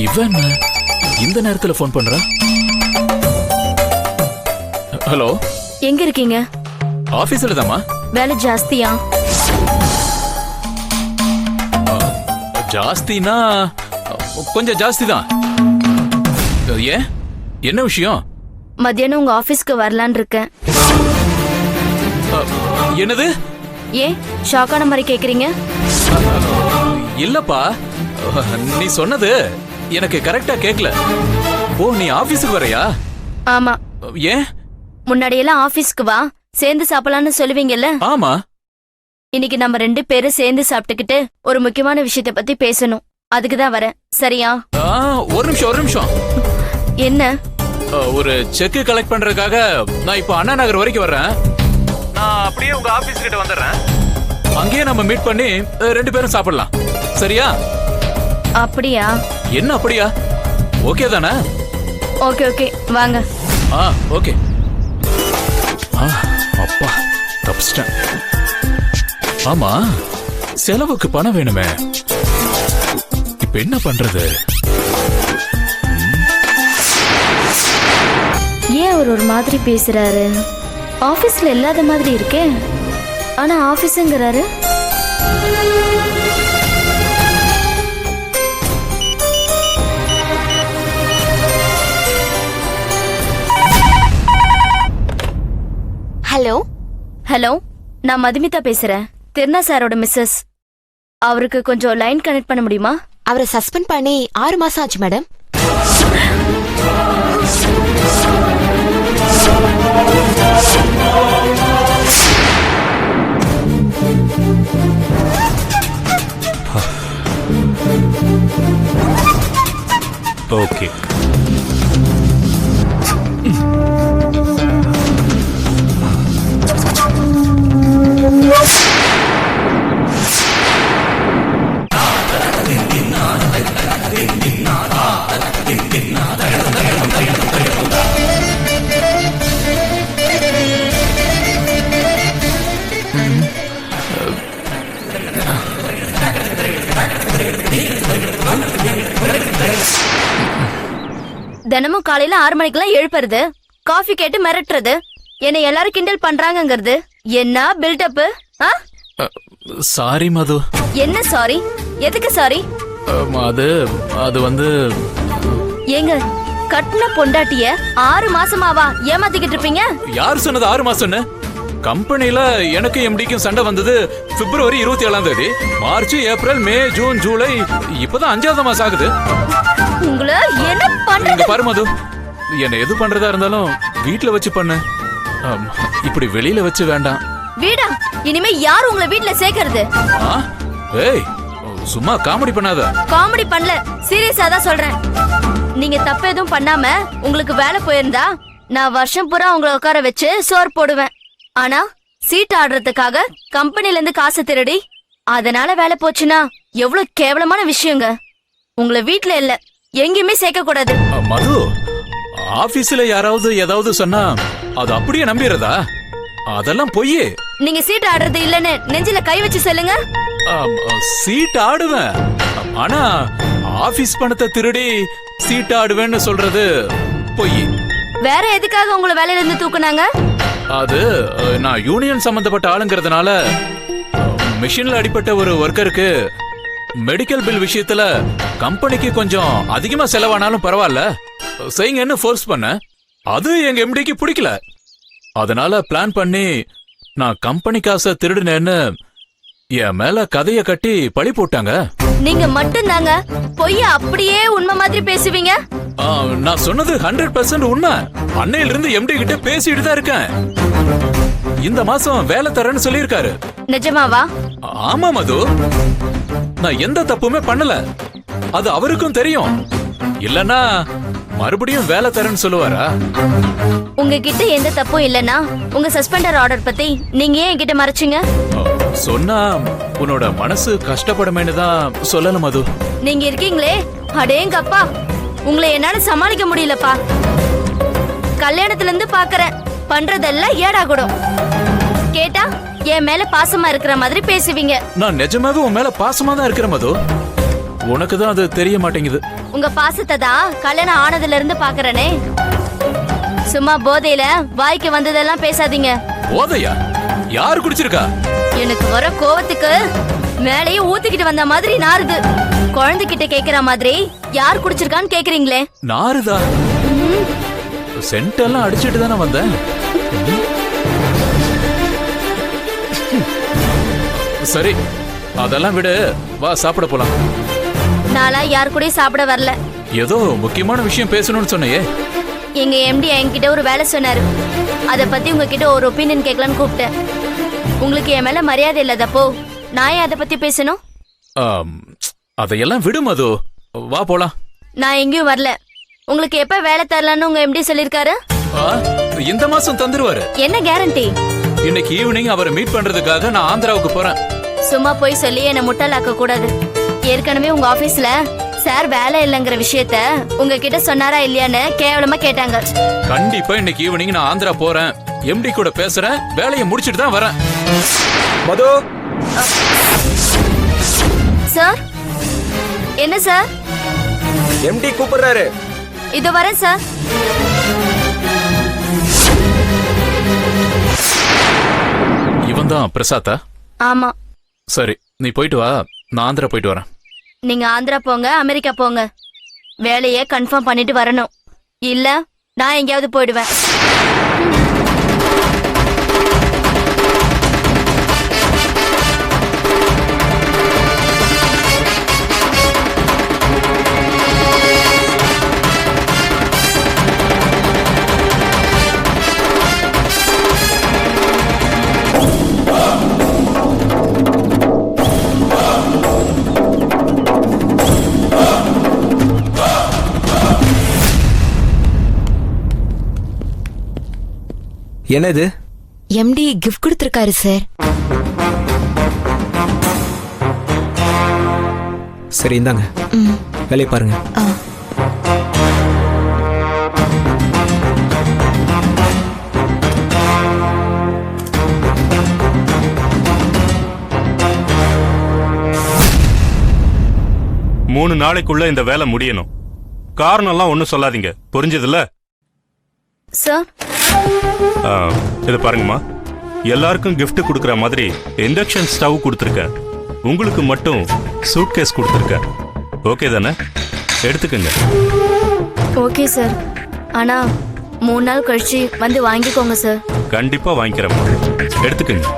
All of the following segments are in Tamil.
இவன் இந்த நேரத்துல போன் பண்றா? ஹலோ, எங்க இருக்கீங்க? ஆபீஸ்ல தாமா. வேலை ஜாஸ்தியா? ஜாஸ்தினா கொஞ்சம் ஜாஸ்தி தான். ஏன், என்ன விஷயம்? மத்தியானம் உங்க ஆபீஸ்க்கு வரலான்னு இருக்கேன். என்னது? ஏன் ஷாக்கான மாதிரி கேக்குறீங்க? இல்லப்பா, நீ சொன்னது எனக்கு கரெக்டா கேக்கல. ஓ, நீ ஆபீஸ்க்கு வரையா? ஆமா. ஏன்? முன்னாடியெல்லாம் ஆபீஸ்க்கு வா, சேர்ந்து சாப்பிடலாம்னு சொல்லுவீங்கல்ல? ஆமா. இன்னைக்கு நம்ம 2 பேரும் சேர்ந்து சாப்பிட்டுக்கிட்டு ஒரு முக்கியமான விஷயத்தை பத்தி பேசணும். அதுக்குதான் வரேன். சரியா? ஒரு நிமிஷம். என்ன? ஒரு செக் கலெக்ட் பண்றதுக்காக நான் இப்போ அண்ணா நகர் வரைக்கும் வர்றேன். நான் அப்படியே உங்க ஆபீஸ் கிட்ட வந்துடுறேன். அங்கேயே நம்ம மீட் பண்ணி 2 பேரும் சாப்பிடலாம். சரியா? அப்படியா? என்ன அப்படியா? ஓகே தானே? ஓகே வாங்க. ஓகே. அப்பா தப்பிச்சிட்டேன். ஆமா, செலவுக்கு பணம் வேணுமே. இப்ப என்ன பண்றது? ஏன் அவர் ஒரு மாதிரி பேசுறாரு? ஆபீஸ்ல இல்லாத மாதிரி இருக்கே, ஆனா ஆபீஸ்ங்கறாரு. ஹலோ, நான் மதுமிதா பேசுறேன். திருநா சாரோட மிஸ்ஸஸ். அவருக்கு கொஞ்சம் லைன் கனெக்ட் பண்ண முடியுமா? அவரை சஸ்பெண்ட் பண்ணி 6 மாசம் ஆச்சு மேடம். ஓகே. தினமும் காலையில 6 மணிக்கெல்லாம் எழுப்புறது, காஃபி கேட்டு மிரட்டுறது, என்னை எல்லாரும் கிண்டல் பண்றாங்கங்கிறது என்ன பில்டப்? சாரி மது. என்ன சாரி? எதுக்கு சாரி? அது வந்து ஏங்க, கட்டின பொண்டாட்டிய 6 மாசமாவா ஏமாத்திக்கிட்டு இருப்பீங்க? யார் சொன்னது 6 மாசம்னு? கம்பெனில எனக்கு எம்டிக்கும் சண்டை வந்தது பிப்ரவரி 27ஆம் தேதி. மார்ச், ஏப்ரல், மே, ஜூன், ஜூலை, இப்பதான் 5ஆவது மாசம் ஆகுது. உங்களை என்ன பண்றீங்க? பாரு மது, என்ன எது பண்றதா இருந்தாலும் வீட்ல வச்சு பண்ணு. இப்படி வெளியில வச்சு வேண்டாம். வீடா? இனிமே யார் உங்களை வீட்ல சேர்க்கறது? ஏய், சும்மா காமெடி பண்ணாத. காமெடி பண்ணல, சீரியஸா தான் சொல்றேன். நீங்க தப்பு எதுவும் பண்ணாம உங்களுக்கு வேலை போயிருந்தா நான் வருஷம் பூரா உங்களை உட்கார வச்சு சோறு போடுவேன். ஆனா சீட் ஆடுறதுக்காக கம்பெனில இருந்து காசு திருடி அதனால வேலை போச்சுன்னா எவ்வளவு கேவலமான விஷயங்க. உங்களை வீட்ல இல்ல எங்கேயுமே சேர்க்க கூடாது. மது, ஆபீஸ்ல யாராவது ஏதாவது சொன்னா அது அப்படியே நம்பிடுறதா? அதெல்லாம் பொய். நீங்க சீட் ஆடுறது இல்லன்னு நெஞ்சில கை வச்சு சொல்லுங்க. சீட் ஆடுவேன், ஆனா ஆபீஸ் பணத்தை திருடி சீட் ஆடுவேன்னு சொல்றது பொய். வேற எதுக்காக உங்களை வேலையில இருந்து தூக்குனாங்க? அது நான் யூனியன் சம்பந்தப்பட்ட ஆளுங்கிறதுனால மிஷின்ல அடிப்பட்ட ஒரு ஒர்க்கருக்கு மெடிக்கல் பில் விஷயத்துல கம்பெனிக்கு கொஞ்சம் அதிகமா செலவானாலும் பரவாயில்ல செய்யுங்கன்னு ஃபோர்ஸ் பண்ண. அது எங்க எம்டிக்கு பிடிக்கல. அதனால பிளான் பண்ணி நான் கம்பெனி காசை திருடுனேன்னு என் மேல கதைய கட்டி பழி போட்டாங்க. நீங்க மட்டும் தாங்க பொய்ய அப்படியே உண்மை மாதிரி பேசுவீங்க. நான் சொன்னது 100% உண்மை. அன்னையில இருந்து எம்டி கிட்ட பேசிட்டு தான் இருக்கேன். இந்த மாசம் வேலை தரேன்னு சொல்லியிருக்காரு. நிஜமாவா? ஆமா மது, நான் எந்த தப்புமே பண்ணல. அது அவருக்கும் தெரியும். இல்லனா மறுபடியும் வேலை தரேன்னு சொல்லுவாரா? உங்ககிட்ட எந்த தப்பும் இல்லனா உங்க சஸ்பெண்டர் ஆர்டர் பத்தி நீங்க ஏன் என்கிட்ட மறைச்சீங்க? சொன்னா உன்னோட மனசு கஷ்டப்படுமேன்னு தான் சொல்லல மது. நீங்க இருக்கீங்களே, அடேங்கப்பா, உங்களை என்னால சமாளிக்க முடியலப்பா. கல்யாணத்துல இருந்து பாக்குறேன், பண்றதெல்லாம் ஏடா கூடும். கேட்டா என் மேல பாசமா இருக்கிற மாதிரி பேசுவீங்க. நான் நிஜமாவே உன் மேல பாசமா தான் இருக்கிற மது. உனக்கு தான் அது தெரிய மாட்டேங்குது. உங்க பாசத்தை தான் கல்யாணம் ஆனதுல இருந்து பாக்குறேனே. சும்மா போதையில வாய்க்கு வந்ததெல்லாம் பேசாதீங்க. போதையா? யாரு குடிச்சிருக்கா? எனக்கு வர கோவத்துக்கு மேலேயே ஊத்திக்கிட்டு வந்த மாதிரி நாறுது. குழந்தைகிட்ட கேக்குற மாதிரி யார் குடிச்சிருக்கான்னு கேக்குறீங்களே. நாறுதா? சென்ட் எல்லாம் அடிச்சிட்டு தானே வந்தேன். சரி, அதெல்லாம் விடு, வா சாப்பிட போலாம். நாளா யார் கூடயும் சாப்பிட வரல. ஏதோ முக்கியமான விஷயம் பேசணும்னு சொன்னையே. எங்க எம்டி என்கிட்ட ஒரு வேலை சொன்னாரு. அத பத்தி உங்ககிட்ட ஒரு ஒப்பீனியன் கேட்கலான்னு கூப்பிட்டேன். உங்களுக்கு என் மேல மரியாதை இல்லாதப்போ நான் ஏன் அதை பத்தி பேசணும்? அதையெல்லாம் விடு மது, வா போலாம். நான் எங்கேயும் வரல. உங்களுக்கு எப்ப வேலை தரலான்னு உங்க எம்டி சொல்லிருக்காரு? இந்த மாசம் தந்துருவாரு. என்ன கேரண்டி? இன்னைக்கு ஈவினிங் அவரை மீட் பண்றதுக்காக நான் ஆந்திராவுக்கு போறேன். சும்மா போய் சொல்லி என்ன முட்டாளாக்க கூடாது. ஏற்கனவே உங்க ஆபீஸ்ல சார் வேலை இல்லைங்கிற விஷயத்த உங்ககிட்ட சொன்னாரா இல்லையான்னு கேவலமா கேட்டாங்க. கண்டிப்பா இன்னைக்கு ஈவினிங் நான் ஆந்திரா போறேன். எம்டி கூட பேசுறேன். வேலையை முடிச்சிட்டு தான் வரேன். மது. சார், என்ன சார்? எம்டி கூப்பிடுறாரு. இது வரேன் சார். இவன் தான் பிரசாத்தா? ஆமா. சரி, நீ போயிட்டு வா, நான் ஆந்திரா போயிட்டு வரேன். நீங்க ஆந்திரா போங்க, அமெரிக்கா போங்க. வேலையை கன்ஃபார்ம் பண்ணிட்டு வரணும். இல்ல நான் எங்கேயாவது போயிடுவேன். என்னது? எம்டி கிஃப்ட் கொடுத்திருக்காரு சார். சரி, இந்தாங்க, வேலையை பாருங்க. மூணு நாளைக்குள்ள இந்த வேலை முடியணும். காரணம்லாம் ஒன்னும் சொல்லாதீங்க, புரிஞ்சதுல? சார், இது பாருங்கம்மா, எல்லாருக்கும் gift கொடுக்கற மாதிரி இண்டக்ஷன் ஸ்டவ் கொடுத்துருக்கேன். உங்களுக்கு மட்டும் சூட்கேஸ் கொடுத்துருக்கேன். ஓகே தானே? எடுத்துக்கங்க. Okay sir. ஆனா 3 நாள் கழிச்சு வந்து வாங்கிக்கோங்க சார். கண்டிப்பா வாங்கிக்கிறேம்மா, எடுத்துக்கங்க.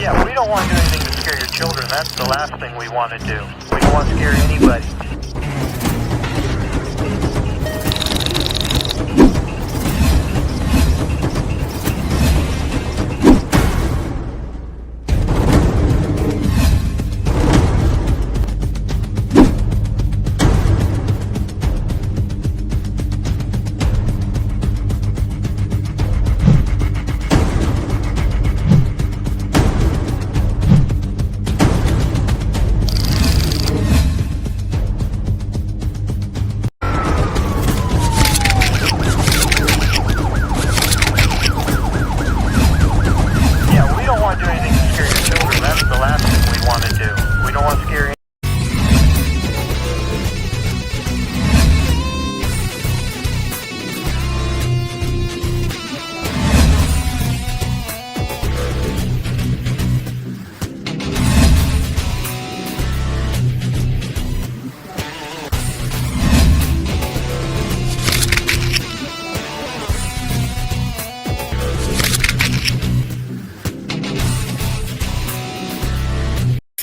Yeah, we don't want to do anything to scare your children. That's the last thing we want to do. We don't want to scare anybody.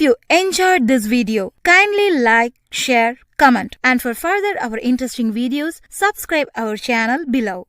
you enjoyed this video, kindly like, share, comment, and for further our interesting videos, subscribe our channel below.